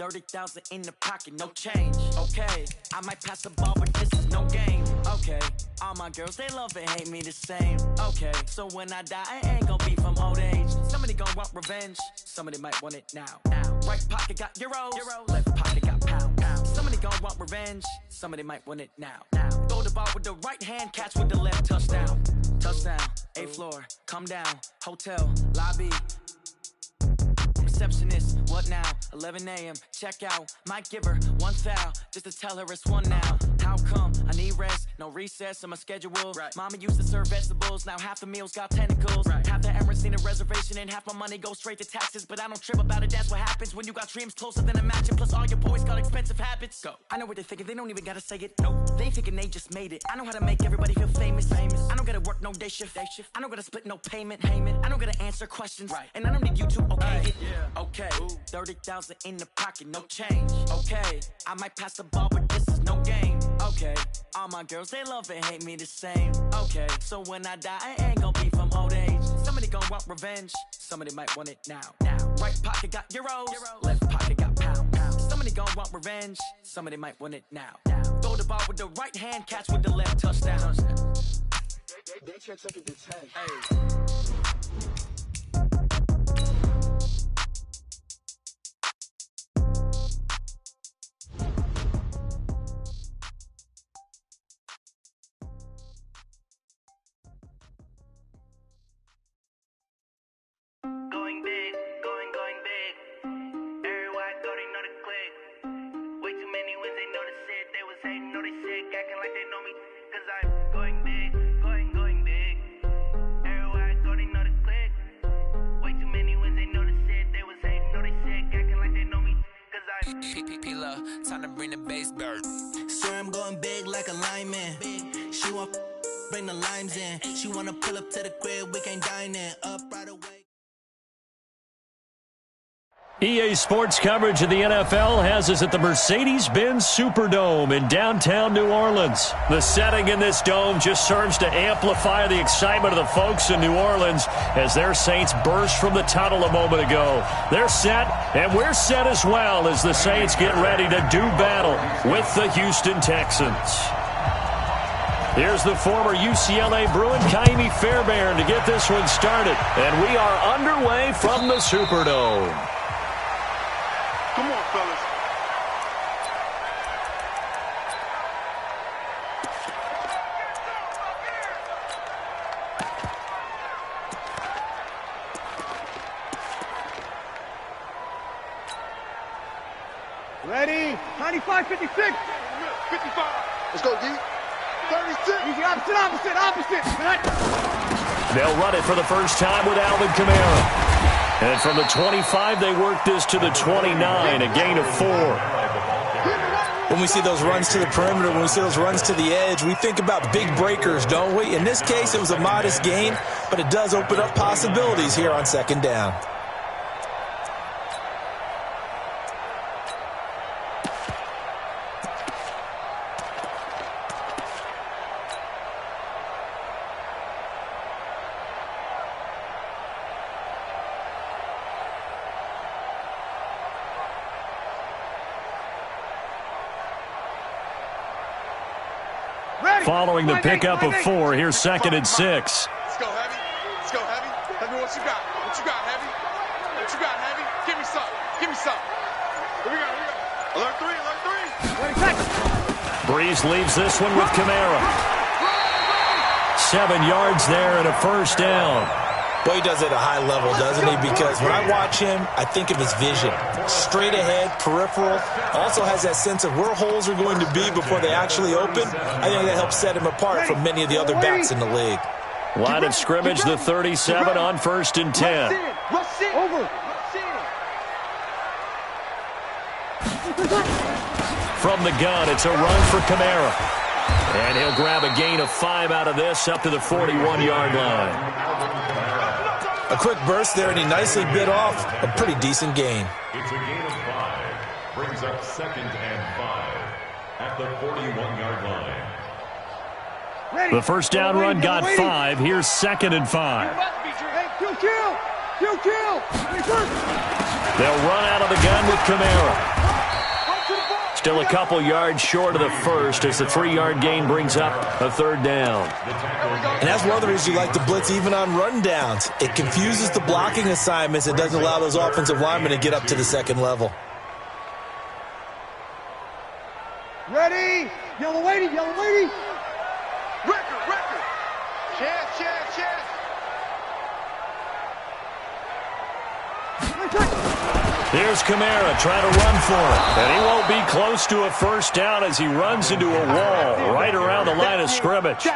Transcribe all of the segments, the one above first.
30,000 in the pocket, no change. Okay, I might pass the ball, but this is no game. Okay, all my girls, they love and hate me the same. Okay, so when I die, I ain't gonna be from old age. Somebody gonna want revenge, somebody might want it now. Right pocket got euros, left pocket got pounds. Somebody gonna want revenge, somebody might want it now. Throw the ball with the right hand, catch with the left, touchdown. Touchdown, 8th floor, come down, hotel, lobby. Receptionist, what now? 11 a.m. check out. Might give her one foul just to tell her it's one now. How come? I need rest, no recess in my schedule. Right. Mama used to serve vegetables, now half the meals got tentacles. Right. Half the Emirates need a reservation and half my money goes straight to taxes. But I don't trip about it, that's what happens when you got dreams closer than a match. Plus all your boys got expensive habits. Go. I know what they're thinking, they don't even gotta say it. Nope. They thinking they just made it. I know how to make everybody feel famous. I don't gotta work no day shift. I don't gotta split no payment. I don't gotta answer questions. Right. And I don't need you to okay it. Yeah. Okay, 30,000 in the pocket, no change. Okay, I might pass the ball, but this is no game. Okay, all my girls, they love and hate me the same. Okay, so when I die, I ain't gonna be from old age. Somebody gonna want revenge, somebody might want it now. Right pocket got euros, left pocket got pounds. Somebody gonna want revenge, somebody might want it now. Throw the ball with the right hand, catch with the left, touchdown. They check it this Going big, going big. Everywhere I go, they know the click. Way too many wins, they know the shit. They was hating, know they sick, acting like they know me. Cause I'm going big, going big. Everywhere I go, they know the click. Way too many wins, they know the shit. They was hating, know they sick, acting like they know me. Cause I'm P-P-P-Lo, time to bring the bass bird. Swear I'm going big like a lineman. She want bring the limes in. She wanna pull up to the crib, we can't dine in. Up right away. EA Sports coverage of the NFL has us at the Mercedes-Benz Superdome in downtown New Orleans. The setting in this dome just serves to amplify the excitement of the folks in New Orleans as their Saints burst from the tunnel a moment ago. They're set, and we're set as well as the Saints get ready to do battle with the Houston Texans. Here's the former UCLA Bruin, Kaimi Fairbairn, to get this one started. And we are underway from the Superdome. Come on, fellas. Ready? 95, 56. 55. Let's go, D. 36. Easy, opposite. They'll run it for the first time with Alvin Kamara. And from the 25, they work this to the 29, a gain of 4. When we see those runs to the perimeter, when we see those runs to the edge, we think about big breakers, don't we? In this case, it was a modest gain, but it does open up possibilities here on second down. Following the pickup of 4, here's 2nd and 6. Let's go, Heavy. Let's go, Heavy. Heavy, what you got? What you got, Heavy? What you got, Heavy? Give me some. Here we go. Alert 3. Breeze leaves this one with Kamara. 7 yards there and a first down. Well, he does it at a high level, doesn't he? Because when I watch him, I think of his vision. Straight ahead, peripheral. Also has that sense of where holes are going to be before they actually open. I think that helps set him apart from many of the other backs in the league. Line of scrimmage, the 37 on 1st and 10. Over. From the gun, it's a run for Kamara. And he'll grab a gain of 5 out of this up to the 41-yard line. A quick burst there, and he nicely bit off a pretty decent gain. It's a gain of 5. Brings up 2nd and 5 at the 41-yard line. The first down run got 5. Here's 2nd and 5. Kill. They'll run out of the gun with Kamara. Still a couple yards short of the first as the 3-yard gain brings up a third down. And that's one of the reasons you like to blitz even on rundowns. It confuses the blocking assignments. It doesn't allow those offensive linemen to get up to the second level. Ready? Yellow lady, yellow lady. Record. Chance. Here's Kamara trying to run for it. And he won't be close to a first down as he runs into a wall right around the line of scrimmage.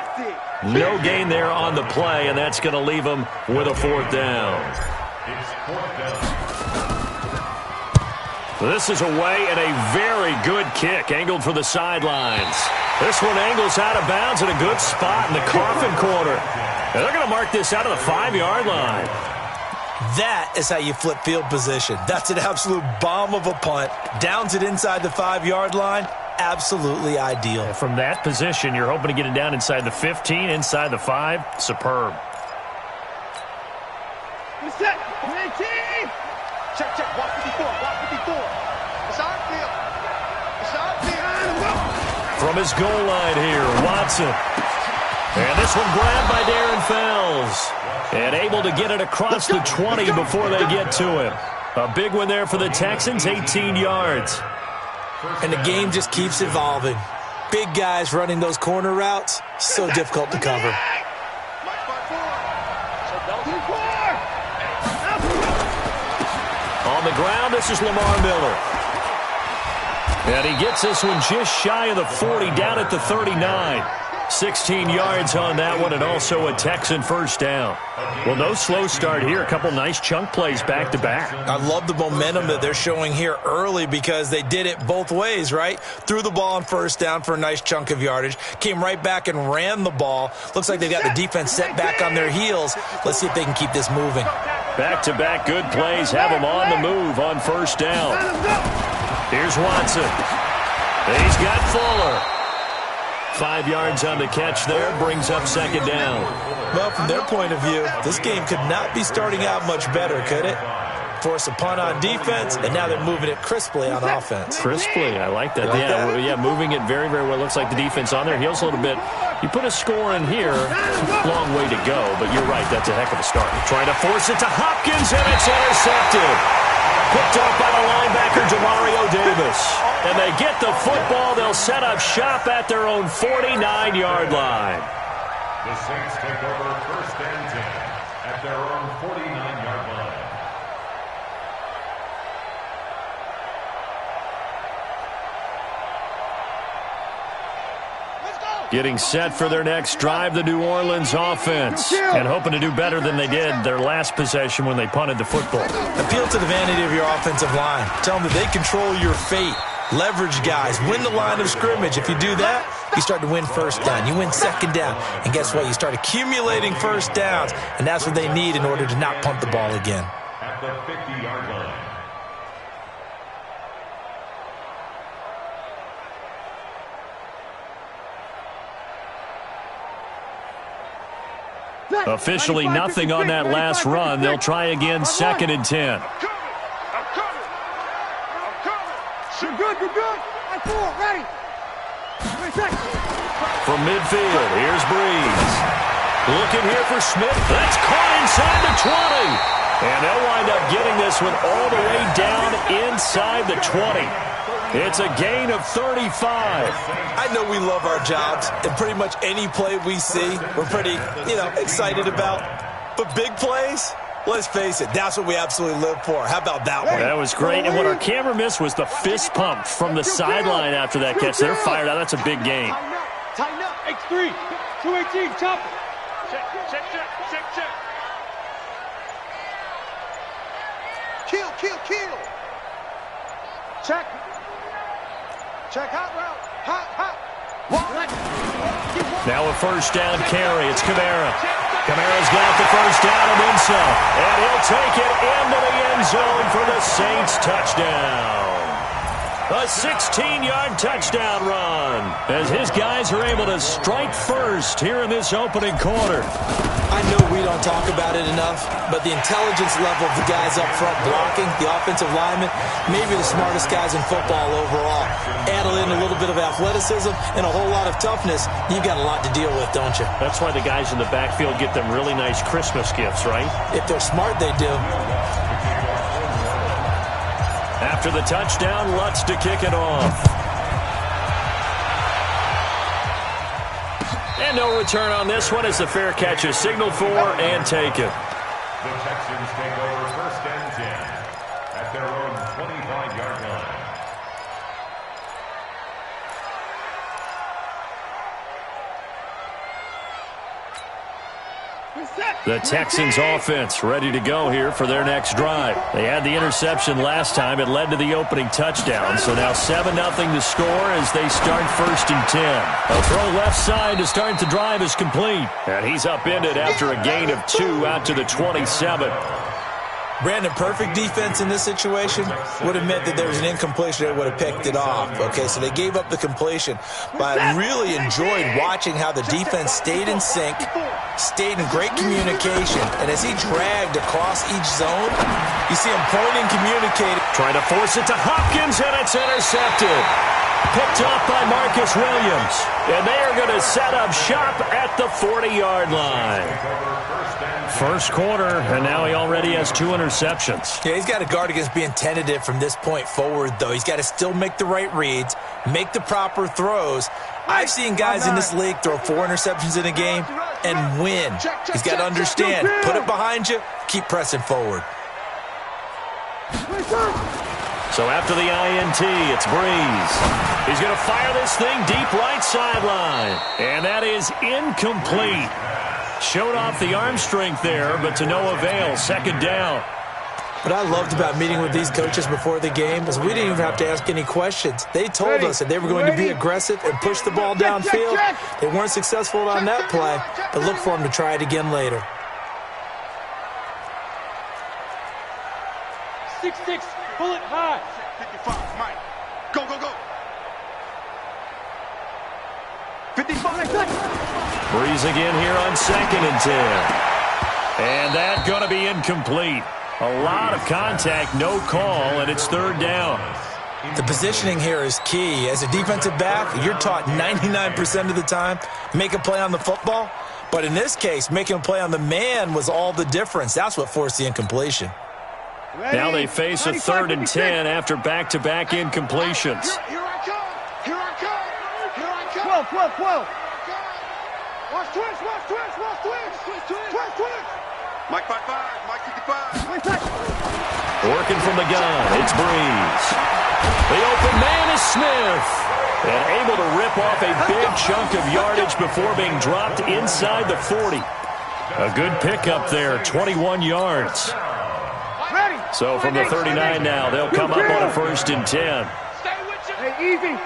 No gain there on the play, and that's going to leave him with a fourth down. This is away and a very good kick angled for the sidelines. This one angles out of bounds in a good spot in the coffin corner. And they're going to mark this out of the 5-yard line. That is how you flip field position. That's an absolute bomb of a punt. Downs it inside the 5-yard line. Absolutely ideal. From that position, you're hoping to get it down inside the 15, inside the 5. Superb. Set. Check. Walk 54. It's our field. From his goal line here, Watson. And this one grabbed by Darren Fells. And able to get it across the 20 before they get to him. A big one there for the Texans, 18 yards. And the game just keeps evolving. Big guys running those corner routes, so difficult to cover. On the ground, this is Lamar Miller. And he gets this one just shy of the 40, down at the 39. 16 yards on that one, and also a Texan first down. Well, no slow start here. A couple nice chunk plays back-to-back. I love the momentum that they're showing here early because they did it both ways, right? Threw the ball on first down for a nice chunk of yardage. Came right back and ran the ball. Looks like they've got the defense set back on their heels. Let's see if they can keep this moving. Back-to-back good plays have them on the move on first down. Here's Watson. He's got Fuller. 5 yards on the catch there, brings up second down. Well, from their point of view, this game could not be starting out much better, could it? Force a punt on defense, and now they're moving it crisply on offense. Crisply, I like that. Yeah, moving it very, very well. Looks like the defense on their heels a little bit. You put a score in here, long way to go, but you're right, that's a heck of a start. Trying to force it to Hopkins, and it's intercepted. Picked off by the linebacker, Demario Davis. And they get the football. They'll set up shop at their own 49-yard line. The Saints take over first and 10 at their own 49-yard line. Getting set for their next drive, the New Orleans offense. And hoping to do better than they did their last possession when they punted the football. Appeal to the vanity of your offensive line. Tell them that they control your fate. Leverage guys. Win the line of scrimmage. If you do that, you start to win first down. You win second down. And guess what? You start accumulating first downs. And that's what they need in order to not punt the ball again. At the 50-yard line. Officially nothing on that last run. They'll try again, second and 10. You're good. I'm full, ready. From midfield, here's Breeze. Looking here for Smith. That's caught inside the 20. And they'll wind up getting this one all the way down inside the 20. It's a gain of 35. I know we love our jobs, and pretty much any play we see, we're pretty, excited about. But big plays, let's face it, that's what we absolutely live for. How about that one? That was great. And what our camera missed was the fist pump from the sideline after that catch. They're fired out. That's a big gain. Tighten up. X3. 218. Chop. Check. Kill. Check hot route. Hot. Now a first down carry. It's Kamara. Kamara's got the first down and then some. And he'll take it into the end zone for the Saints touchdown. A 16-yard touchdown run as his guys are able to strike first here in this opening quarter. I know we don't talk about it enough, but the intelligence level of the guys up front blocking, the offensive linemen, maybe the smartest guys in football overall. Add in a little bit of athleticism and a whole lot of toughness, you've got a lot to deal with, don't you? That's why the guys in the backfield get them really nice Christmas gifts, right? If they're smart, they do. After the touchdown, Lutz to kick it off. And no return on this one as the fair catch is signaled for and taken. The Texans take over 1st and 10 at their own 25-yard line. The Texans offense ready to go here for their next drive. They had the interception last time. It led to the opening touchdown. So now 7-0 to score as they start 1st and 10. A throw left side to start the drive is complete. And he's upended after a gain of 2 out to the 27. Brandon, perfect defense in this situation would have meant that there was an incompletion that would have picked it off. Okay, so they gave up the completion. But I really enjoyed watching how the defense stayed in sync, stayed in great communication. And as he dragged across each zone, you see him pointing, communicating. Trying to force it to Hopkins, and it's intercepted. Picked off by Marcus Williams. And they are going to set up shop at the 40-yard line. First quarter, and now he already has 2 interceptions. Yeah, he's got to guard against being tentative from this point forward, though. He's got to still make the right reads, make the proper throws. I've seen guys in this league throw 4 interceptions in a game and win. He's got to understand, put it behind you, keep pressing forward. So after the INT, it's Breeze. He's going to fire this thing deep right sideline. And that is incomplete. Showed off the arm strength there, but to no avail. 2nd down. What I loved about meeting with these coaches before the game is we didn't even have to ask any questions. They told us that they were going to be aggressive and push the ball downfield. They weren't successful on that play, but look for them to try it again later. 6-6, pull it high. 55, Mike. Go, go, go. 55. Breeze again here on 2nd and 10. And that's going to be incomplete. A lot of contact, no call, and it's 3rd down. The positioning here is key. As a defensive back, you're taught 99% of the time, make a play on the football. But in this case, making a play on the man was all the difference. That's what forced the incompletion. Now they face a 3rd and 10 after back-to-back incompletions. Here I come. Here I come. Here I come. 12. Watch twist. Mike 55. Mike 55. Working from the gun, it's Breeze. The open man is Smith. And able to rip off a big chunk of yardage before being dropped inside the 40. A good pickup there, 21 yards. So from the 39 now, they'll come up on a 1st and 10. Hey, easy.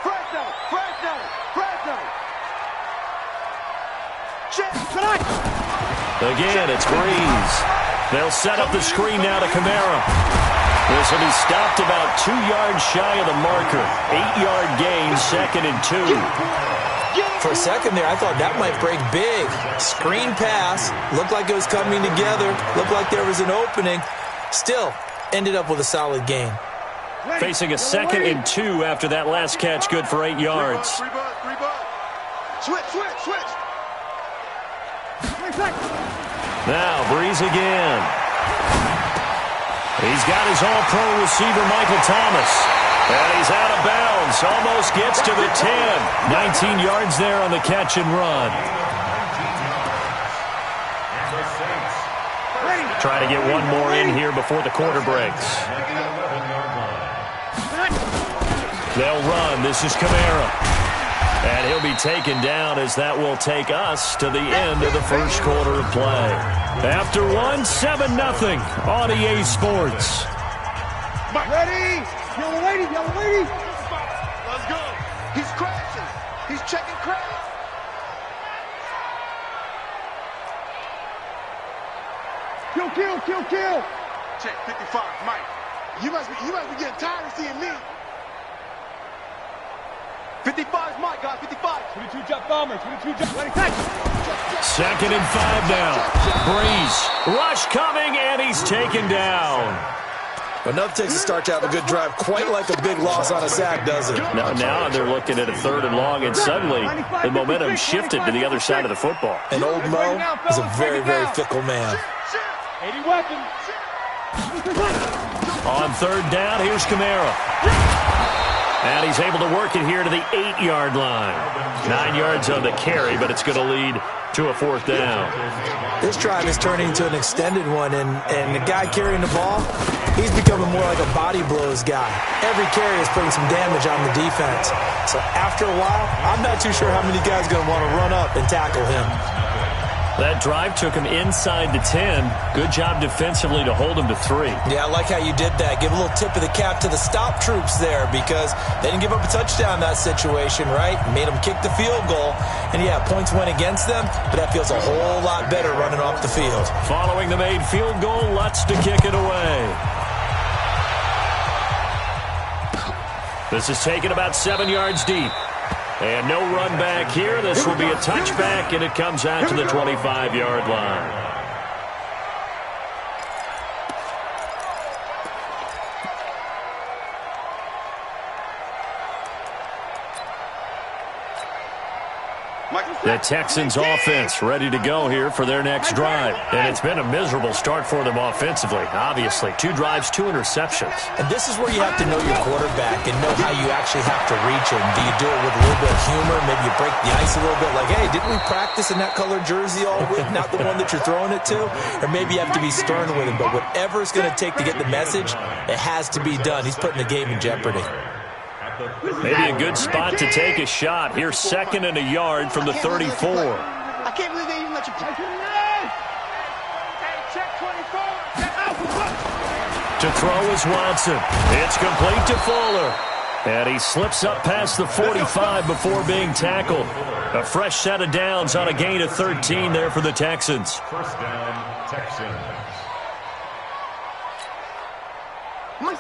Fresno. Again, it's Breeze. They'll set up the screen now to Kamara. This will be stopped about 2 yards shy of the marker. 8-yard gain, 2nd and 2. For a second there, I thought that might break big. Screen pass, looked like it was coming together, looked like there was an opening. Still, ended up with a solid gain. Facing a 2nd and 2 after that last catch, good for 8 yards. Three bud. Switch. Now, Breeze again. He's got his all-pro receiver, Michael Thomas. And he's out of bounds. Almost gets to the 10. 19 yards there on the catch and run. Try to get one more in here before the quarter breaks. They'll run. This is Kamara. And he'll be taken down as that will take us to the end of the first quarter of play. After 7-0 on EA Sports. Ready? Yellow lady. Let's go. He's crashing. He's checking crash. Kill. Check 55, Mike. You must be getting tired of seeing me. 55 is Mike, guys. 55. 22 jump bomber. 22 jump. Ready, catch. 2nd and 5 now. Breeze. Rush coming, and he's taken down. Enough takes to start to have a good drive. Quite like a big loss on a sack, does it? Now they're looking at a 3rd and long, and suddenly the momentum shifted to the other side of the football. And old Mo is a very, very fickle man. 80 weapons. On 3rd down, here's Kamara. And he's able to work it here to the 8-yard line. 9 yards on the carry, but it's going to lead to a 4th down. This drive is turning into an extended one, and the guy carrying the ball, he's becoming more like a body blows guy. Every carry is putting some damage on the defense. So after a while, I'm not too sure how many guys are going to want to run up and tackle him. That drive took him inside the 10. Good job defensively to hold him to 3. Yeah, I like how you did that. Give a little tip of the cap to the stop troops there because they didn't give up a touchdown in that situation, right? Made them kick the field goal. And, yeah, points went against them, but that feels a whole lot better running off the field. Following the made field goal, Lutz to kick it away. This is taken about 7 yards deep. And no run back here. This will be a touchback, and it comes out to the 25-yard line. The Texans offense ready to go here for their next drive. And it's been a miserable start for them offensively. Obviously, 2 drives, 2 interceptions. And this is where you have to know your quarterback and know how you actually have to reach him. Do you do it with a little bit of humor? Maybe you break the ice a little bit like, hey, didn't we practice in that colored jersey all week? Not the one that you're throwing it to? Or maybe you have to be stern with him. But whatever it's going to take to get the message, it has to be done. He's putting the game in jeopardy. Maybe a good spot to take a shot. Here's 2nd and a yard from the 34. I can't believe they even let you play. Hey, check 24. To throw is Watson. It's complete to Fuller. And he slips up past the 45 before being tackled. A fresh set of downs on a gain of 13 there for the Texans. 1st down, Texans.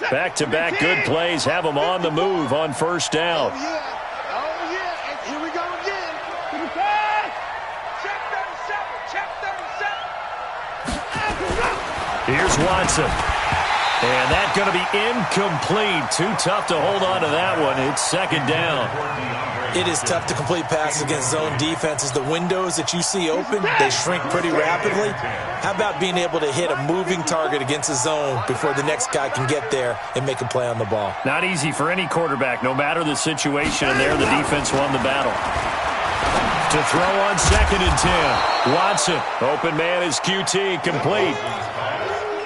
Back-to-back good plays have them on the move on 1st down. Oh, yeah. And here we go again. Check 37. Here's Watson. And that's going to be incomplete. Too tough to hold on to that one. It's 2nd down. It is tough to complete passes against zone defenses. The windows that you see open, they shrink pretty rapidly. How about being able to hit a moving target against a zone before the next guy can get there and make a play on the ball? Not easy for any quarterback, no matter the situation. And there, the defense won the battle. To throw on 2nd and 10. Watson, open man is QT, complete.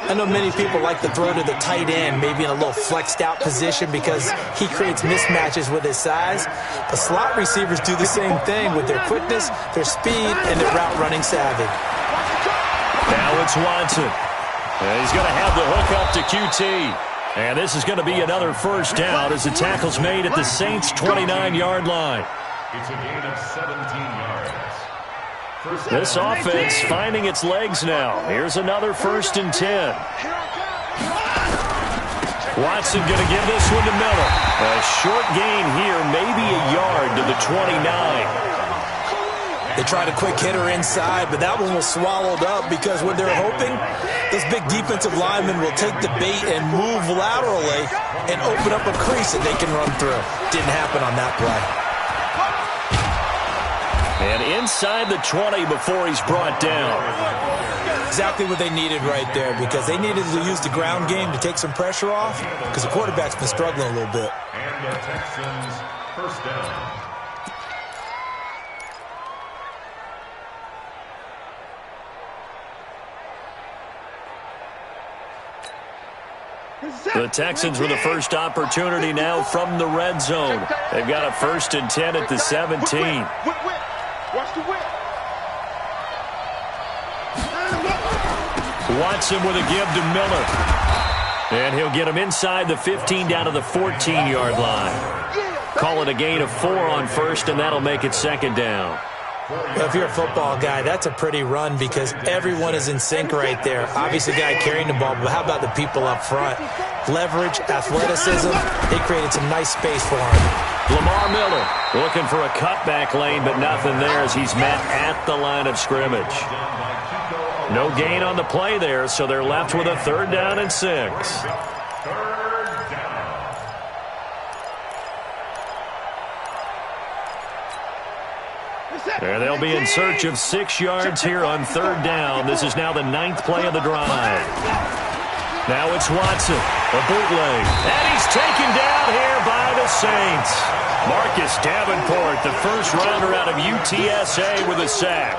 I know many people like to throw to the tight end, maybe in a little flexed out position because he creates mismatches with his size. But slot receivers do the same thing with their quickness, their speed, and their route running savvy. Now it's Watson. And he's going to have the hook up to QT. And this is going to be another 1st down as the tackle's made at the Saints' 29-yard line. It's a gain of 17 yards. This offense finding its legs now. Here's another 1st and 10. Watson going to give this one to Miller. A short gain here, maybe a yard to the 29. They tried a quick hitter inside, but that one was swallowed up because what they're hoping, those big defensive linemen will take the bait and move laterally and open up a crease that they can run through. Didn't happen on that play. And inside the 20 before he's brought down. Exactly what they needed right there because they needed to use the ground game to take some pressure off because the quarterback's been struggling a little bit. And the Texans, 1st down. The Texans with the first opportunity now from the red zone. They've got a 1st and 10 at the 17. Watch the whip. Watson with a give to Miller. And he'll get him inside the 15 down to the 14-yard line. Call it a gain of 4 on 1st, and that'll make it 2nd down. Well, if you're a football guy, that's a pretty run because everyone is in sync right there. Obviously, the guy carrying the ball, but how about the people up front? Leverage, athleticism, they created some nice space for him. Lamar Miller looking for a cutback lane, but nothing there as he's met at the line of scrimmage. No gain on the play there, so they're left with a 3rd down and 6. There they'll be in search of 6 yards here on 3rd down. This is now the 9th play of the drive. Now it's Watson, a bootleg, and he's taken down here by the Saints. Marcus Davenport, the first rounder out of UTSA with a sack.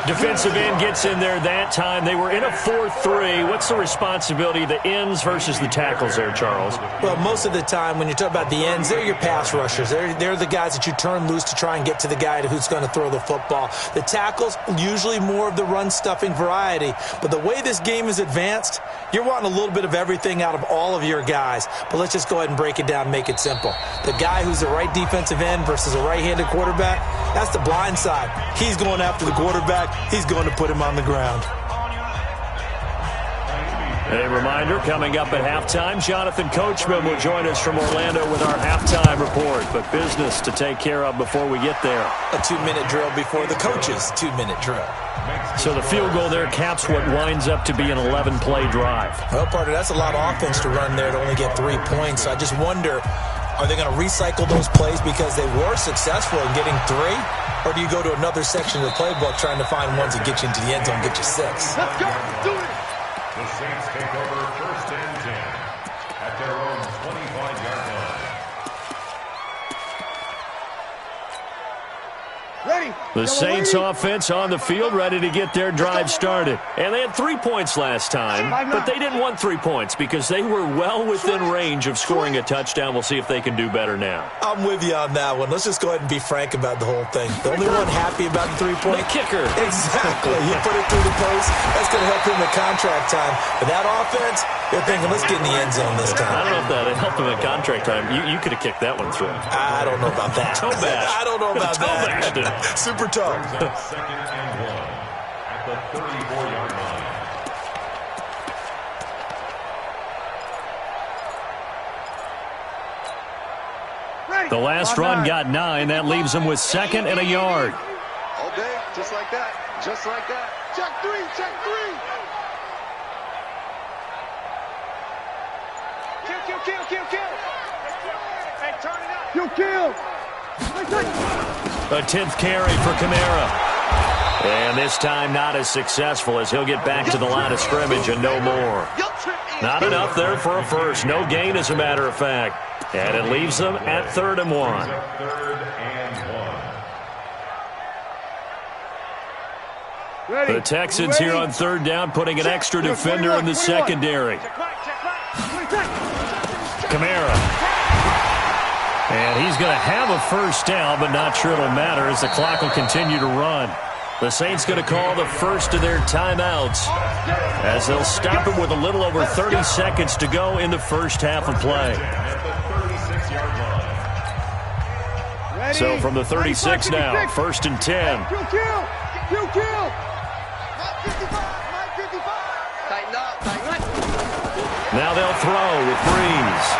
Defensive end gets in there that time. They were in a 4-3. What's the responsibility of the ends versus the tackles there, Charles? Well, most of the time when you talk about the ends, they're your pass rushers. They're the guys that you turn loose to try and get to the guy who's going to throw the football. The tackles, usually more of the run-stuffing variety. But the way this game is advanced, you're wanting a little bit of everything out of all of your guys. But let's just go ahead and break it down and make it simple. The guy who's the right defensive end versus a right-handed quarterback, that's the blind side. He's going after the quarterback. He's going to put him on the ground. A reminder, coming up at halftime, Jonathan Coachman will join us from Orlando with our halftime report. But business to take care of before we get there. A 2-minute drill before the coach's 2-minute drill. So the field goal there caps what winds up to be an 11-play drive. Well, partner, that's a lot of offense to run there to only get 3 points. So I just wonder, are they going to recycle those plays because they were successful in getting 3? Or do you go to another section of the playbook trying to find ones that get you into the end zone and get you 6? Let's go. Do it. The Saints take over 1st and 10 at their own 25-yard line. Ready. The Saints offense on the field, ready to get their drive started. And they had 3 points last time, but they didn't want 3 points because they were well within range of scoring a touchdown. We'll see if they can do better now. I'm with you on that one. Let's just go ahead and be frank about the whole thing. The only one happy about the 3-point? The kicker. Exactly. You put it through the post. That's going to help him at contract time. But that offense, they're thinking, let's get in the end zone this time. I don't know if that helped him at contract time. You could have kicked that one through. I don't know about that. Toe bash. I don't know about that. Bashed it. Super tough. 2nd and 1 at the 34-yard line. The last run got 9. That leaves them with 2nd and a yard. All day, just like that. Just like that. Check 3, check 3. Kill. Hey, turn it up. Kill. A 10th carry for Kamara. And this time not as successful as he'll get back to the line of scrimmage and no more. Not enough there for a first. No gain, as a matter of fact. And it leaves them at 3rd and 1. 3rd and 1. The Texans here on 3rd down, putting an extra defender in the secondary. Kamara. And he's going to have a first down, but not sure it'll matter as the clock will continue to run. The Saints going to call the first of their timeouts as they'll stop it with a little over 30 seconds to go in the first half of play. So from the 36 now, 1st and 10. Kill. Now they'll throw with Breeze.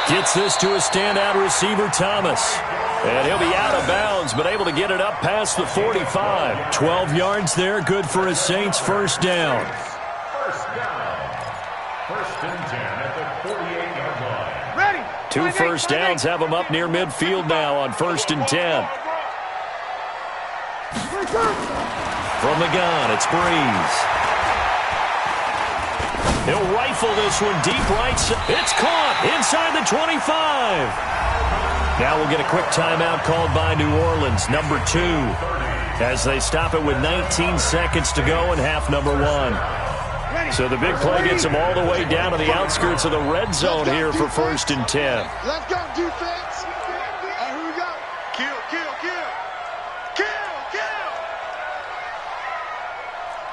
Gets this to a standout receiver, Thomas. And he'll be out of bounds, but able to get it up past the 45. 12 yards there, good for a Saints first down. First down. 1st and 10 at the 48-yard line. Ready. 2 first downs have them up near midfield now on 1st and 10. From the gun, it's Breeze. He'll rifle this one deep right. It's caught inside the 25. Now we'll get a quick timeout called by New Orleans, number 2, as they stop it with 19 seconds to go in half number 1. So the big play gets them all the way down to the outskirts of the red zone here for 1st and 10. Let's go, defense. Here we go. Kill.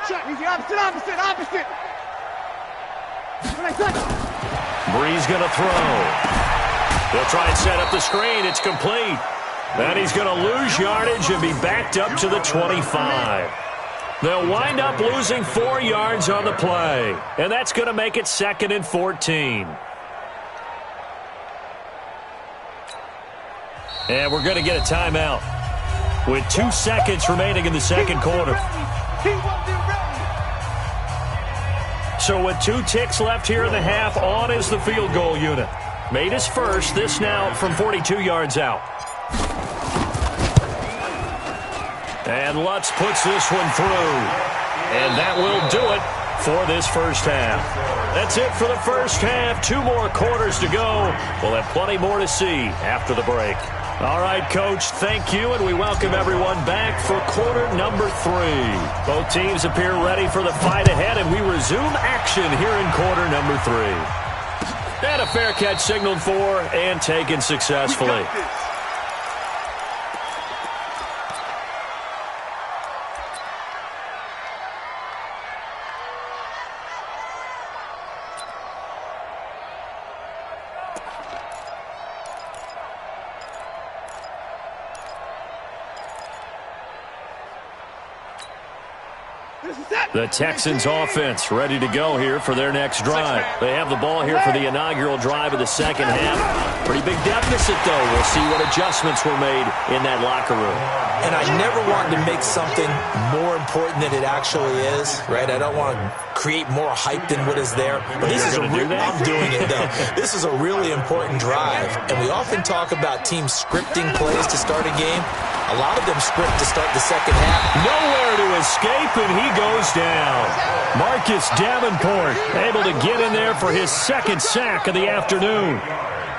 Check. Easy, opposite. Breeze going to throw. They'll try and set up the screen. It's complete. And he's going to lose yardage and be backed up to the 25. They'll wind up losing 4 yards on the play. And that's going to make it 2nd and 14. And we're going to get a timeout with 2 seconds remaining in the second quarter. So with 2 ticks left here in the half, on is the field goal unit. Made his first, this now from 42 yards out. And Lutz puts this one through. And that will do it for this first half. That's it for the first half. 2 more quarters to go. We'll have plenty more to see after the break. All right, Coach, thank you, and we welcome everyone back for quarter number 3. Both teams appear ready for the fight ahead, and we resume action here in quarter number 3. And a fair catch signaled for and taken successfully. The Texans offense ready to go here for their next drive. They have the ball here for the inaugural drive of the second half. Pretty big deficit, though. We'll see what adjustments were made in that locker room. And I never wanted to make something more important than it actually is, right? I don't want to create more hype than what is there. But this is I'm doing it, though. This is a really important drive. And we often talk about teams scripting plays to start a game. A lot of them script to start the second half. Nowhere to escape, and he goes down. Marcus Davenport able to get in there for his 2nd sack of the afternoon.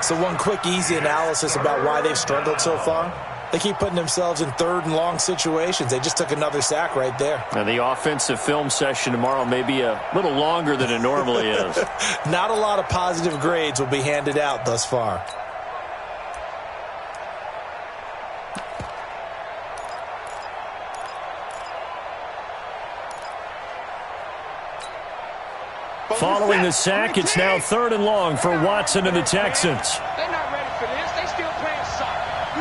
So one quick, easy analysis about why they've struggled so far. They keep putting themselves in 3rd and long situations. They just took another sack right there. And the offensive film session tomorrow may be a little longer than it normally is. Not a lot of positive grades will be handed out thus far. Following the sack, it's now 3rd and long for Watson and the Texans. They're not ready for this. They still playing soccer.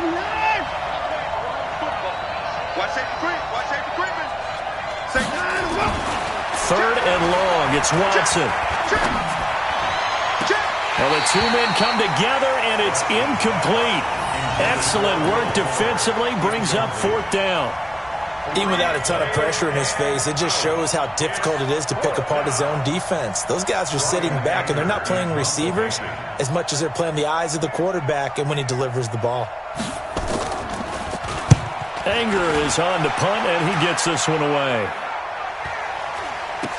Watch safety green. Watch safety green. 3rd and long. It's Watson. Well, the 2 men come together, and it's incomplete. Excellent work defensively. Brings up 4th down. Even without a ton of pressure in his face, it just shows how difficult it is to pick apart his own defense. Those guys are sitting back, and they're not playing receivers as much as they're playing the eyes of the quarterback and when he delivers the ball. Anger is on to punt, and he gets this one away.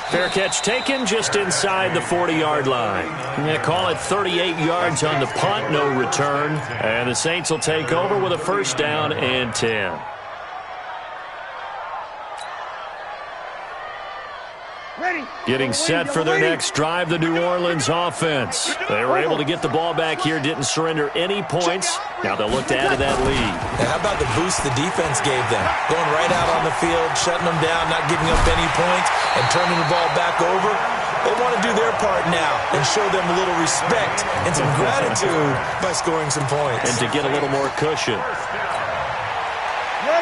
Fair catch taken just inside the 40-yard line. They call it 38 yards on the punt, no return. And the Saints will take over with a 1st down and 10. Getting set for their next drive, the New Orleans offense. They were able to get the ball back here, didn't surrender any points. Now they'll look to add to that lead. Now, how about the boost the defense gave them? Going right out on the field, shutting them down, not giving up any points, and turning the ball back over. They want to do their part now and show them a little respect and some gratitude by scoring some points. And to get a little more cushion.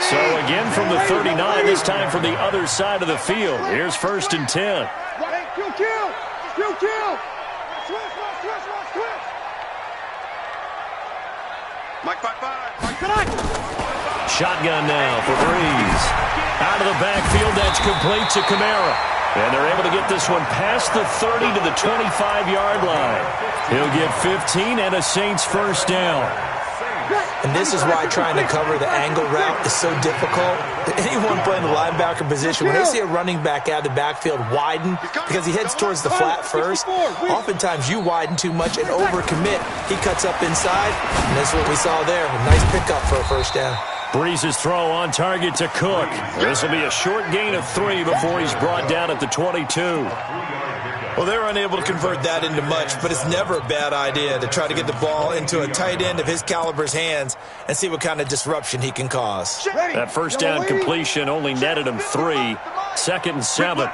So again from the 39, this time from the other side of the field. Here's 1st and 10. Shotgun now for Breeze. Out of the backfield, that's complete to Kamara. And they're able to get this one past the 30 to the 25-yard line. He'll get 15 and a Saints 1st down. And this is why trying to cover the angle route is so difficult. Anyone playing the linebacker position, when they see a running back out of the backfield widen because he heads towards the flat first, oftentimes you widen too much and overcommit. He cuts up inside, and that's what we saw there. A nice pickup for a 1st down. Breeze's throw on target to Cook. This will be a short gain of 3 before he's brought down at the 22. Well, they're unable to convert that into much, but it's never a bad idea to try to get the ball into a tight end of his caliber's hands and see what kind of disruption he can cause. That 1st down completion only netted him 3. 2nd and 7.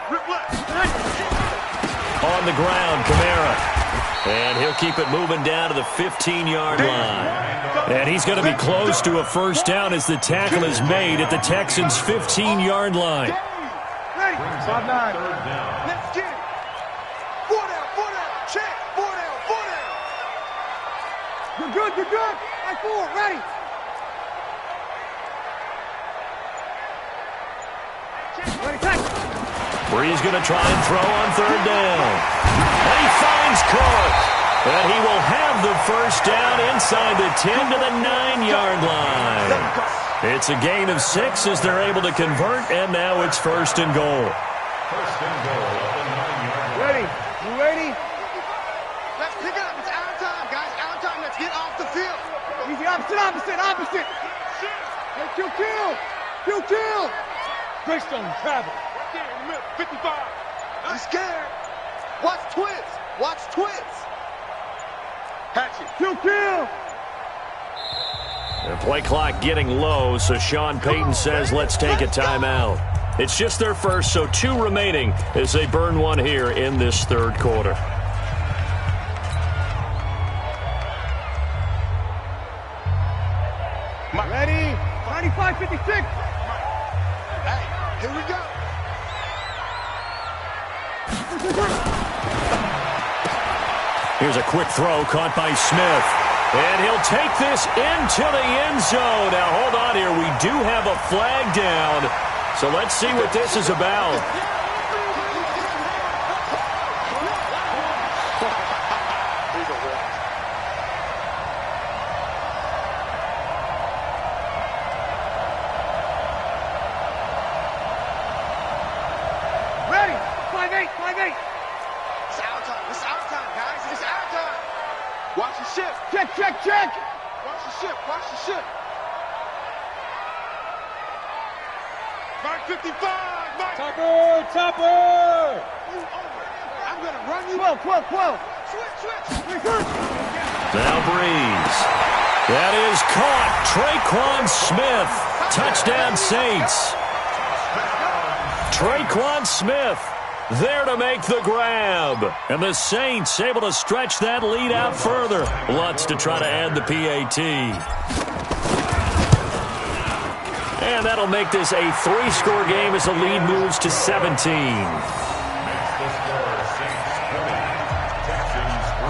On the ground, Kamara. And he'll keep it moving down to the 15-yard line. And he's going to be close to a first down as the tackle is made at the Texans' 15-yard line. Ready. 5-9. Let's get it. 4 down. Check. 4 down. You're good. Right forward. Ready. Bree's going to try and throw on third down. And he finds Cook. And he will have the first down inside the 10 to the 9-yard line. It's a gain of 6 as they're able to convert, and now it's first and goal. First and goal at the 9-yard line. Ready? You ready? Let's pick it up. It's out of time, guys. Out of time. Let's get off the field. Easy. Opposite. Hey, kill. Greystone, travel. Right there in the middle. 55. I'm scared. Watch twins. Hatchet. Kill. The play clock getting low, so Sean Payton says let's take a timeout. It's just their first, so 2 remaining as they burn one here in this third quarter. Ready? 95-56. Hey, here we go. Here's a quick throw caught by Smith. And he'll take this into the end zone. Now, hold on here. We do have a flag down. So let's see what this is about. Ready? 5-8. It's our time, guys. It's our time. Watch the ship. Check. Watch the ship. Mark 55. Topper. I'm going to run you. 12. Switch. Now Breeze. That is caught. Traquan Smith. Touchdown Saints. Traquan Smith there to make the grab. And the Saints able to stretch that lead out further. Lutz to try to add the PAT. And that'll make this a 3-score game as the lead moves to 17. Makes the score Saints 20, Texans 3.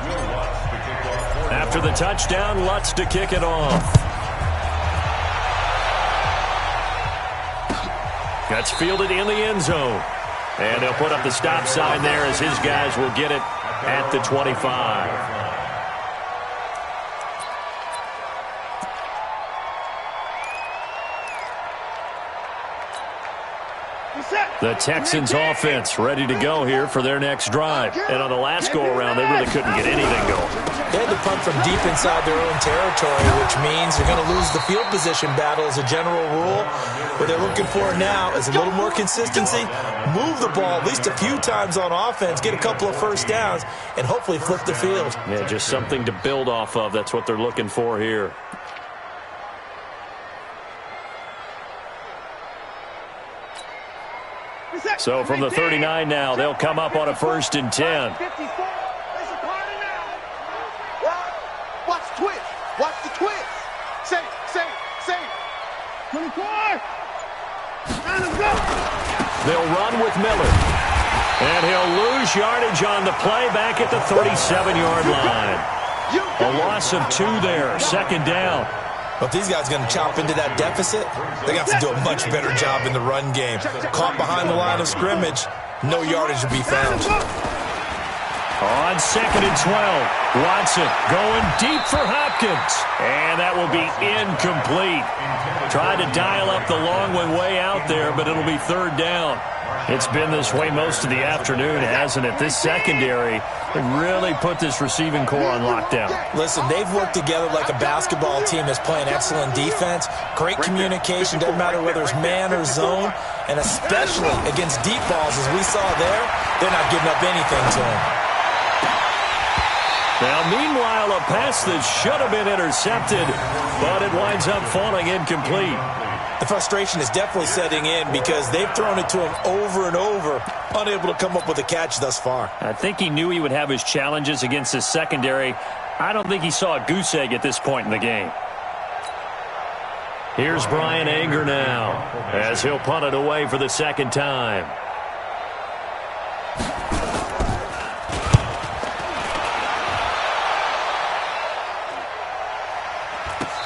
Will Lutz to kick off. After the touchdown, Lutz to kick it off. That's fielded in the end zone. And he'll put up the stop sign there as his guys will get it at the 25. The Texans offense ready to go here for their next drive. And on the last go-around, they really couldn't get anything going. They had to punt from deep inside their own territory, which means they're going to lose the field position battle as a general rule. What they're looking for now is a little more consistency, move the ball at least a few times on offense, get a couple of first downs, and hopefully flip the field. Yeah, just something to build off of. That's what they're looking for here. So from the 39 now, they'll come up on a 1st and 10. Watch twist. Watch the twist. Safe. 24. They'll run with Miller. And he'll lose yardage on the play back at the 37-yard line. A loss of 2 there, 2nd down. But if these guys are going to chop into that deficit, they're going to have to do a much better job in the run game. Caught behind the line of scrimmage, no yardage to be found. On 2nd and 12, Watson going deep for Hopkins. And that will be incomplete. Tried to dial up the long one way out there, but it'll be 3rd down. It's been this way most of the afternoon, hasn't it? This secondary really put this receiving core on lockdown. Listen, they've worked together like a basketball team that's playing excellent defense. Great communication, doesn't matter whether it's man or zone. And especially against deep balls, as we saw there, they're not giving up anything to them. Now, meanwhile, a pass that should have been intercepted, but it winds up falling incomplete. The frustration is definitely setting in because they've thrown it to him over and over, unable to come up with a catch thus far. I think he knew he would have his challenges against his secondary. I don't think he saw a goose egg at this point in the game. Here's Brian Anger now, as he'll punt it away for the second time.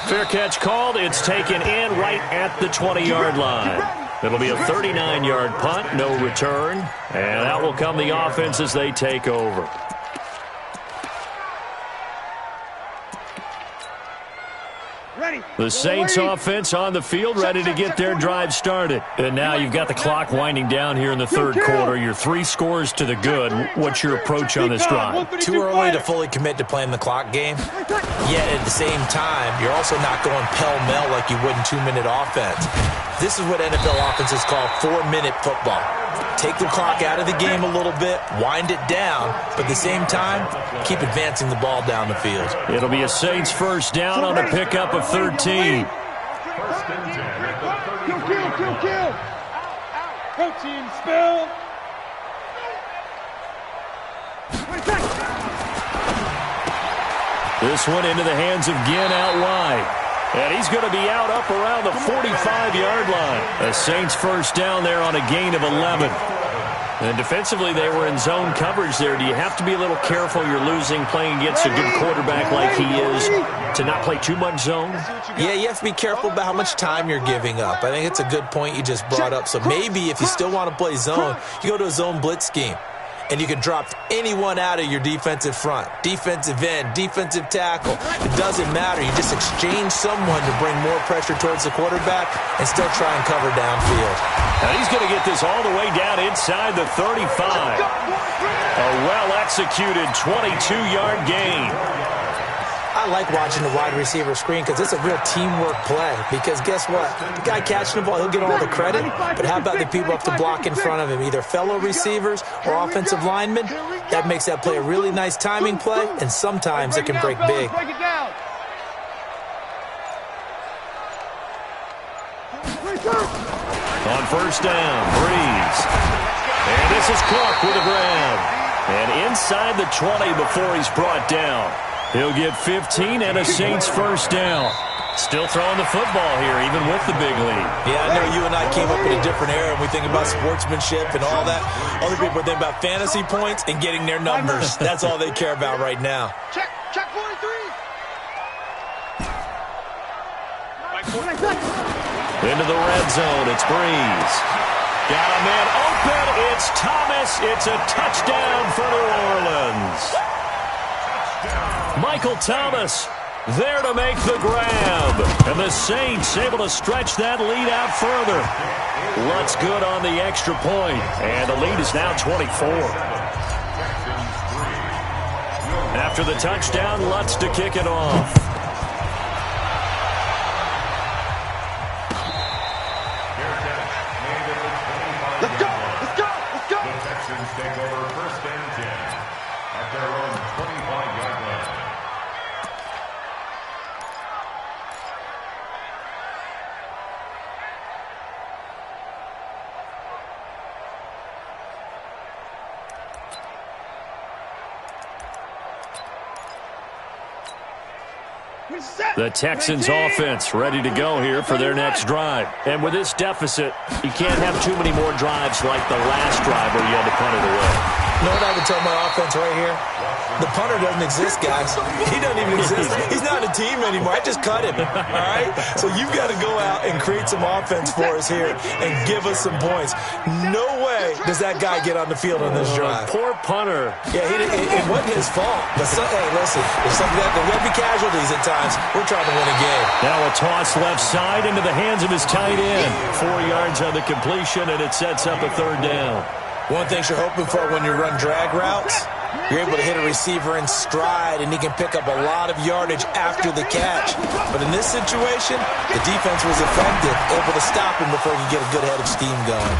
Fair catch called. It's taken in right at the 20-yard line. It'll be a 39-yard punt, no return. And that will come the offense as they take over. The Saints offense on the field, ready to get their drive started. And now you've got the clock winding down here in the third quarter. You're 3 scores to the good. What's your approach on this drive? Too early to fully commit to playing the clock game. Yet at the same time, you're also not going pell-mell like you would in 2-minute offense. This is what NFL offenses call 4-minute football. Take the clock out of the game a little bit, wind it down, but at the same time, keep advancing the ball down the field. It'll be a Saints first down on a pickup of 13. First and 10 Kill. Go team, spill. This one into the hands of Ginn out wide. And he's going to be out up around the 45-yard line. A Saints first down there on a gain of 11. And defensively, they were in zone coverage there. Do you have to be a little careful? You're losing playing against a good quarterback like he is to not play too much zone? Yeah, you have to be careful about how much time you're giving up. I think it's a good point you just brought up. So maybe if you still want to play zone, you go to a zone blitz scheme. And you can drop anyone out of your defensive front, defensive end, defensive tackle. It doesn't matter. You just exchange someone to bring more pressure towards the quarterback and still try and cover downfield. And he's going to get this all the way down inside the 35. A well-executed 22-yard gain. I like watching the wide receiver screen because it's a real teamwork play. Because guess what? The guy catching the ball, he'll get all the credit. But how about the people up the block in front of him, either fellow receivers or offensive linemen? That makes that play a really nice timing play, and sometimes it can break big. On first down, Breeze. And this is Clark with a grab. And inside the 20 before he's brought down. He'll get 15 and a Saints first down. Still throwing the football here, even with the big lead. Yeah, I know you and I came up in a different era, and we think about sportsmanship and all that. Other people think about fantasy points and getting their numbers. That's all they care about right now. Check 43. Into the red zone, it's Breeze. Got a man open, it's Thomas. It's a touchdown for New Orleans. Michael Thomas there to make the grab. And the Saints able to stretch that lead out further. Lutz good on the extra point. And the lead is now 24. After the touchdown, Lutz to kick it off. Let's go. The Texans take over first and 10 at their own 25-yard line. The Texans offense ready to go here for their next drive. And with this deficit, you can't have too many more drives like the last drive where you had to punt it away. You know what I would tell my offense right here? The punter doesn't exist, guys. He doesn't even exist. He's not a team anymore. I just cut him, all right? So you've got to go out and create some offense for us here and give us some points. No way does that guy get on the field on this drive. Poor punter. Yeah, it wasn't his fault. But hey, listen, there's going to be casualties at times. We're trying to win a game. Now a toss left side into the hands of his tight end. 4 yards on the completion, and it sets up a third down. One thing you're hoping for when you run drag routes, you're able to hit a receiver in stride, and he can pick up a lot of yardage after the catch. But in this situation, the defense was effective, able to stop him before he could get a good head of steam going.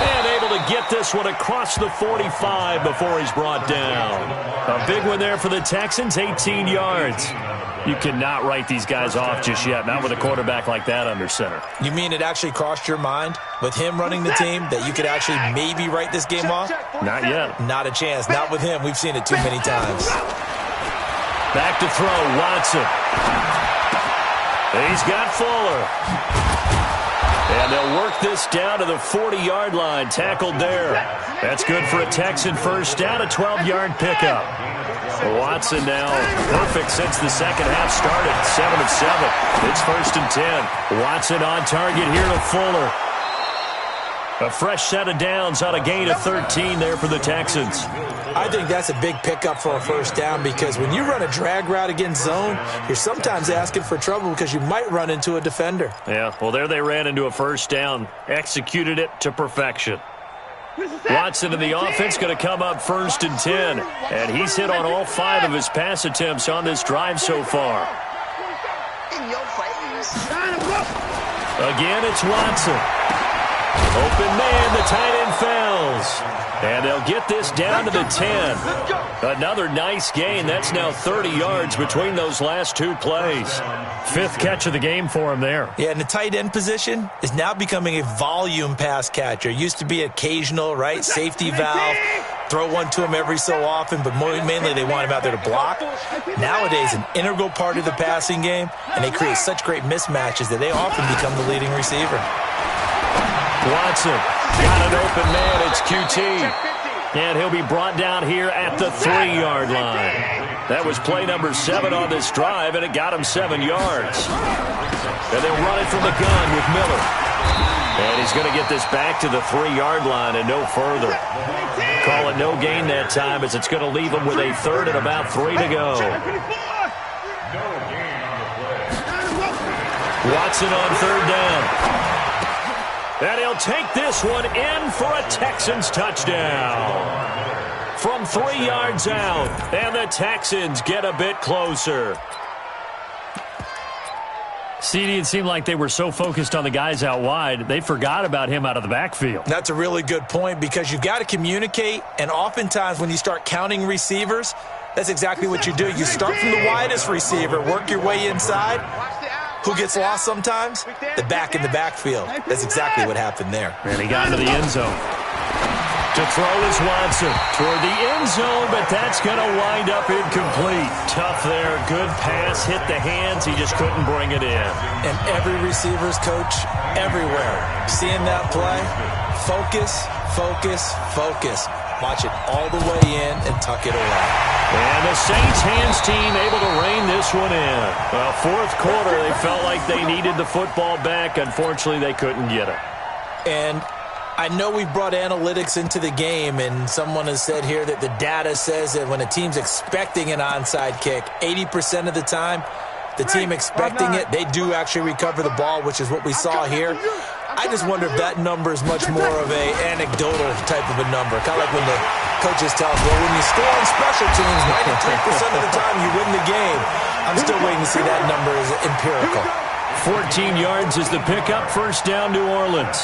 And able to get this one across the 45 before he's brought down. A big one there for the Texans, 18 yards. You cannot write these guys off just yet, not with a quarterback like that under center. You mean it actually crossed your mind with him running the team that you could actually maybe write this game off? Not yet. Not a chance. Not with him. We've seen it too many times. Back to throw, Watson. He's got Fuller. And they'll work this down to the 40-yard line. Tackled there. That's good for a Texan first down, a 12-yard pickup. Watson now perfect since the second half started. 7 of 7. It's 1st and 10. Watson on target here to Fuller. A fresh set of downs on a gain of 13 there for the Texans. I think that's a big pickup for a first down because when you run a drag route against zone, you're sometimes asking for trouble because you might run into a defender. Yeah, well, there they ran into a first down. Executed it to perfection. Watson and the offense going to come up 1st and 10. And he's hit on all 5 of his pass attempts on this drive so far. In your face. Again, it's Watson. Open man, the tight end fails. And they'll get this down to the 10. Another nice gain. That's now 30 yards between those last 2 plays. 5th catch of the game for him there. Yeah, and the tight end position is now becoming a volume pass catcher. Used to be occasional, right? Safety valve. Throw one to him every so often, but mainly they want him out there to block. Nowadays, an integral part of the passing game, and they create such great mismatches that they often become the leading receiver. Watson got an open man. It's QT. And he'll be brought down here at the 3-yard line. That was play number 7 on this drive, and it got him 7 yards. And they'll run it from the gun with Miller. And he's going to get this back to the 3-yard line and no further. Call it no gain that time as it's going to leave him with a 3rd and about 3 to go. Watson on 3rd down. And he'll take this one in for a Texans touchdown. From 3 yards out, and the Texans get a bit closer. CD, it seemed like they were so focused on the guys out wide, they forgot about him out of the backfield. That's a really good point because you've got to communicate, and oftentimes when you start counting receivers, that's exactly what you do. You start from the widest receiver, work your way inside. Who gets lost sometimes? The back in the backfield. That's exactly what happened there. And he got into the end zone. To throw is Watson toward the end zone, but that's going to wind up incomplete. Tough there. Good pass. Hit the hands. He just couldn't bring it in. And every receiver's coach everywhere. Seeing that play, focus, focus, focus. Watch it all the way in and tuck it away. And the Saints hands team able to rein this one in. Well, 4th quarter, they felt like they needed the football back. Unfortunately, they couldn't get it. And I know we brought analytics into the game, and someone has said here that the data says that when a team's expecting an onside kick, 80% of the time, the team expecting it, they do actually recover the ball, which is what we saw here. I just wonder if that number is much more of a anecdotal type of a number. Kind of like when the coaches tell us, well, when you score on special teams, 93% of the time you win the game. I'm still waiting to see that number as empirical. 14 yards is the pickup. 1st down, New Orleans.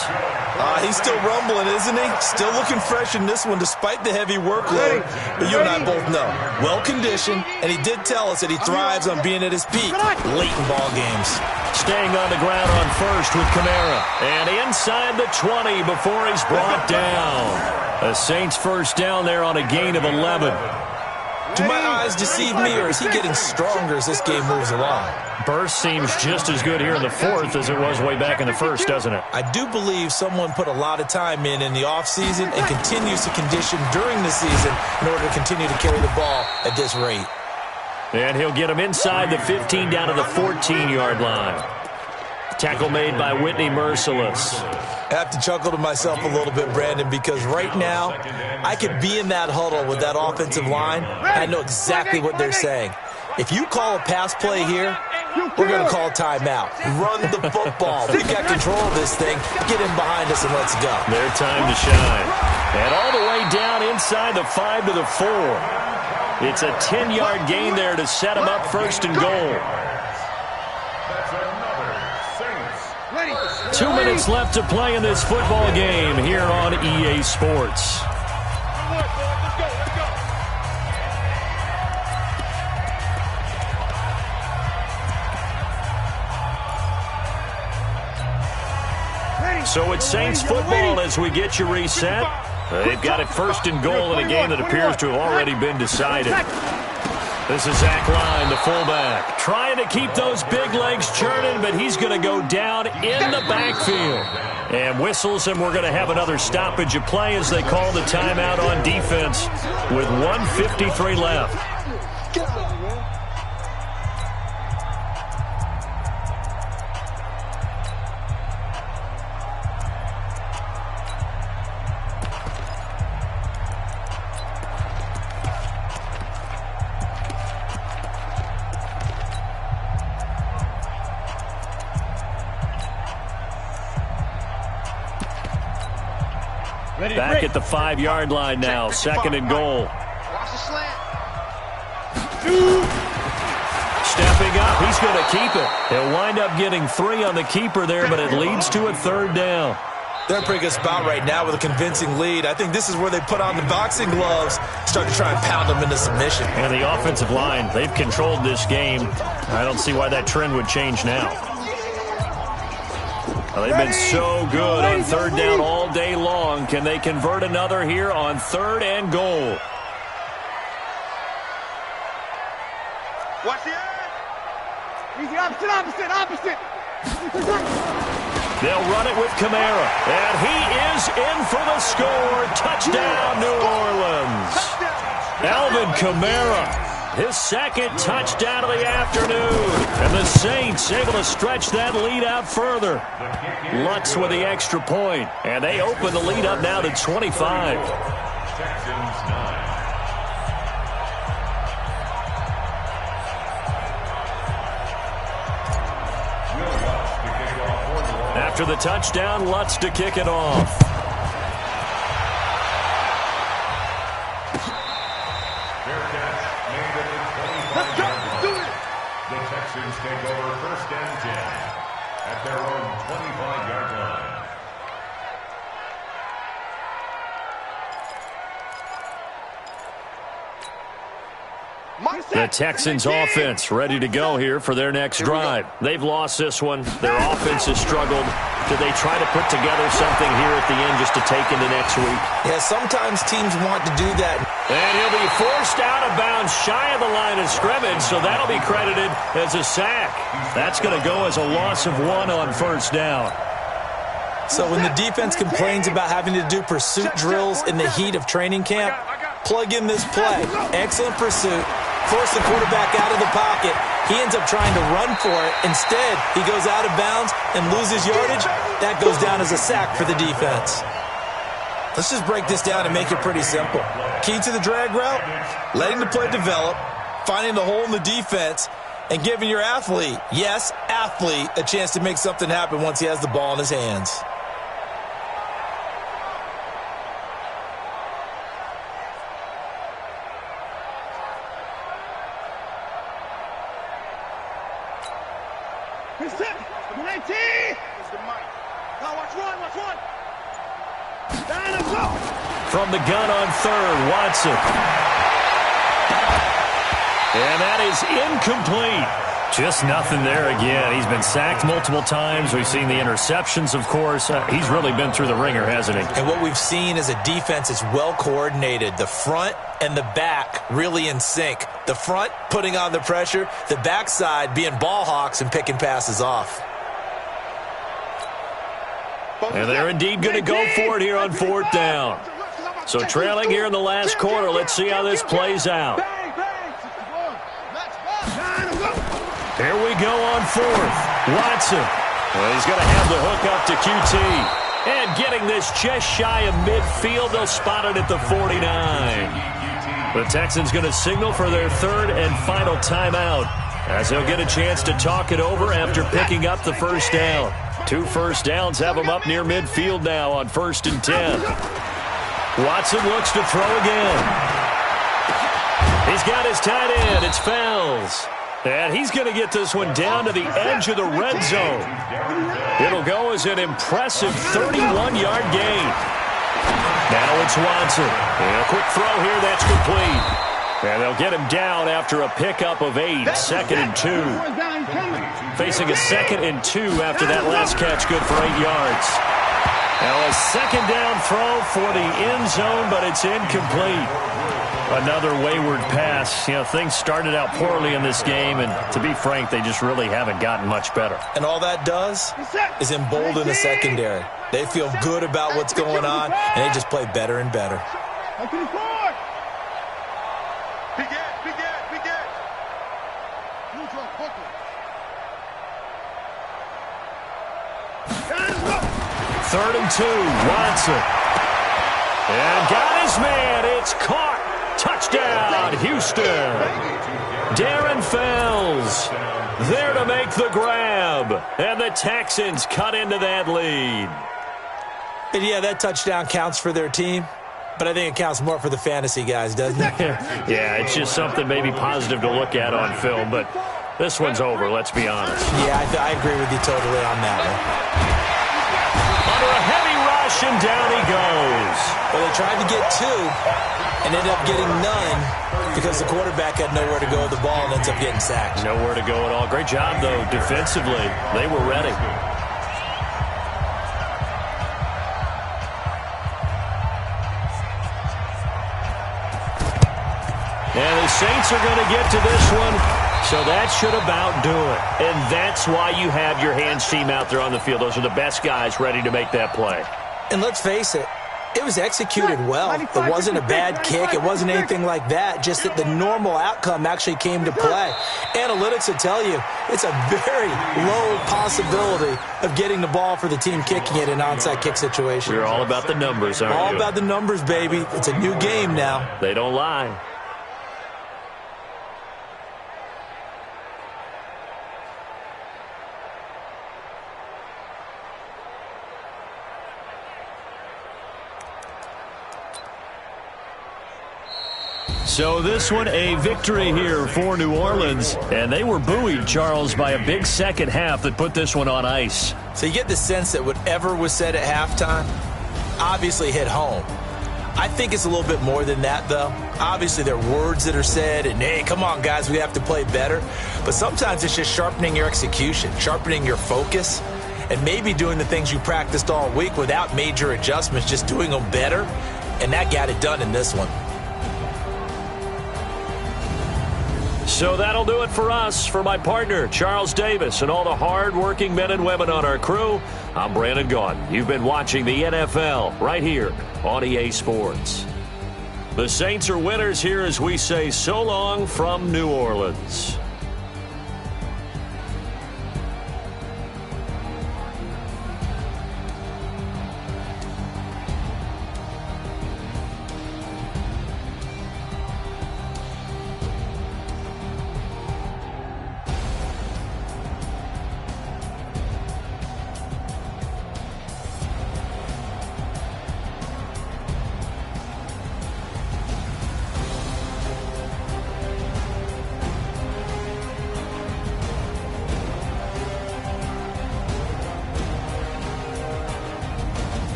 He's still rumbling, isn't he? Still looking fresh in this one despite the heavy workload. But you and I both know, well-conditioned, and he did tell us that he thrives on being at his peak late in ball games. Staying on the ground on 1st with Kamara. And inside the 20 before he's brought down. The Saints 1st down there on a gain of 11. Do my eyes deceive me, or is he getting stronger as this game moves along? Burst seems just as good here in the 4th as it was way back in the 1st, doesn't it? I do believe someone put a lot of time in the offseason and continues to condition during the season in order to continue to carry the ball at this rate. And he'll get him inside the 15 down to the 14-yard line. Tackle made by Whitney Merciless. I have to chuckle to myself a little bit, Brandon, because right now I could be in that huddle with that offensive line, and I know exactly what they're saying. If you call a pass play here, we're going to call timeout. Run the football. We've got control of this thing. Get in behind us and let's go. Their time to shine. And all the way down inside the 5 to the 4. It's a 10-yard gain there to set him up 1st and goal. That's another Saints 2 minutes left to play in this football game here on EA Sports. So it's Saints football as we get you reset. They've got it first and goal in a game that appears to have already been decided. This is Zach Line, the fullback, trying to keep those big legs churning, but he's going to go down in the backfield. And whistles, and we're going to have another stoppage of play as they call the timeout on defense with 1:53 left. Back at the 5-yard line now, second and goal. Watch the slant. Stepping up, he's going to keep it. He'll wind up getting 3 on the keeper there, but it leads to a third down. They're in a pretty good spot right now with a convincing lead. I think this is where they put on the boxing gloves, start to try and pound them into submission. And the offensive line, they've controlled this game. I don't see why that trend would change now. Well, they've been so good on third down all day long. Can they convert another here on third and goal? Watch the edge. Easy, opposite. They'll run it with Kamara. And he is in for the score. Touchdown, New Orleans. Alvin Kamara. His second touchdown of the afternoon. And the Saints able to stretch that lead out further. Lutz with the extra point. And they open the lead up now to 25. After the touchdown, Lutz to kick it off. Take over first and 10 at their own 25-yard line. The Texans offense ready to go here for their next drive. They've lost this one. Their offense has struggled. Do they try to put together something here at the end just to take into next week? Yeah, sometimes teams want to do that. And he'll be forced out of bounds shy of the line of scrimmage, so that'll be credited as a sack. That's going to go as a loss of 1 on first down. So when the defense complains about having to do pursuit drills in the heat of training camp, plug in this play. Excellent pursuit. Force the quarterback out of the pocket. He ends up trying to run for it. Instead, he goes out of bounds and loses yardage. That goes down as a sack for the defense. Let's just break this down and make it pretty simple. Key to the drag route, letting the play develop, finding the hole in the defense, and giving your athlete, yes, athlete, a chance to make something happen once he has the ball in his hands. From the gun on third, Watson. And that is incomplete. Just nothing there again. He's been sacked multiple times. We've seen the interceptions, of course. He's really been through the ringer, hasn't he? And what we've seen is a defense is well coordinated. The front and the back really in sync. The front putting on the pressure. The backside being ball hawks and picking passes off. And they're indeed going to go for it here on fourth down. So trailing here in the last quarter. Let's see how this plays out. Here we go on fourth. Watson. Well, he's going to have the hook up to QT. And getting this just shy of midfield. They'll spot it at the 49. The Texans going to signal for their third and final timeout, as they'll get a chance to talk it over after picking up the first down. 2 first downs have him up near midfield now on 1st and 10. Watson looks to throw again. He's got his tight end. It's Fells. And he's going to get this one down to the edge of the red zone. It'll go as an impressive 31-yard gain. Now it's Watson. And a quick throw here, that's complete. And they'll get him down after a pickup of 8, 2nd and 2. Facing a 2nd and 2 after that last catch, good for 8 yards. Now a second down throw for the end zone, but it's incomplete. Another wayward pass. You know, things started out poorly in this game, and to be frank, they just really haven't gotten much better. And all that does is embolden the secondary. They feel good about what's going on, and they just play better and better. Third and 2, Watson. And got his man. It's caught. Touchdown, Houston. Darren Fells there to make the grab. And the Texans cut into that lead. And yeah, that touchdown counts for their team, but I think it counts more for the fantasy guys, doesn't it? Yeah, it's just something maybe positive to look at on film, but this one's over, let's be honest. Yeah, I agree with you totally on that one. Under a heavy rush, and down he goes. Well, they tried to get 2 and ended up getting none because the quarterback had nowhere to go with the ball and ends up getting sacked. Nowhere to go at all. Great job, though, defensively. They were ready. And the Saints are going to get to this one, so that should about do it. And that's why you have your hands team out there on the field. Those are the best guys ready to make that play. And let's face it, it was executed well. It wasn't a bad kick. It wasn't anything like that. Just that the normal outcome actually came to play. Analytics will tell you it's a very low possibility of getting the ball for the team kicking it in an onside kick situation. You're all about the numbers, aren't you? All about the numbers, baby. It's a new game now. They don't lie. So this one, a victory here for New Orleans. And they were buoyed, Charles, by a big second half that put this one on ice. So you get the sense that whatever was said at halftime obviously hit home. I think it's a little bit more than that, though. Obviously, there are words that are said, and, hey, come on, guys, we have to play better. But sometimes it's just sharpening your execution, sharpening your focus, and maybe doing the things you practiced all week without major adjustments, just doing them better. And that got it done in this one. So that'll do it for us. For my partner, Charles Davis, and all the hard-working men and women on our crew, I'm Brandon Gaudin. You've been watching the NFL right here on EA Sports. The Saints are winners here as we say so long from New Orleans.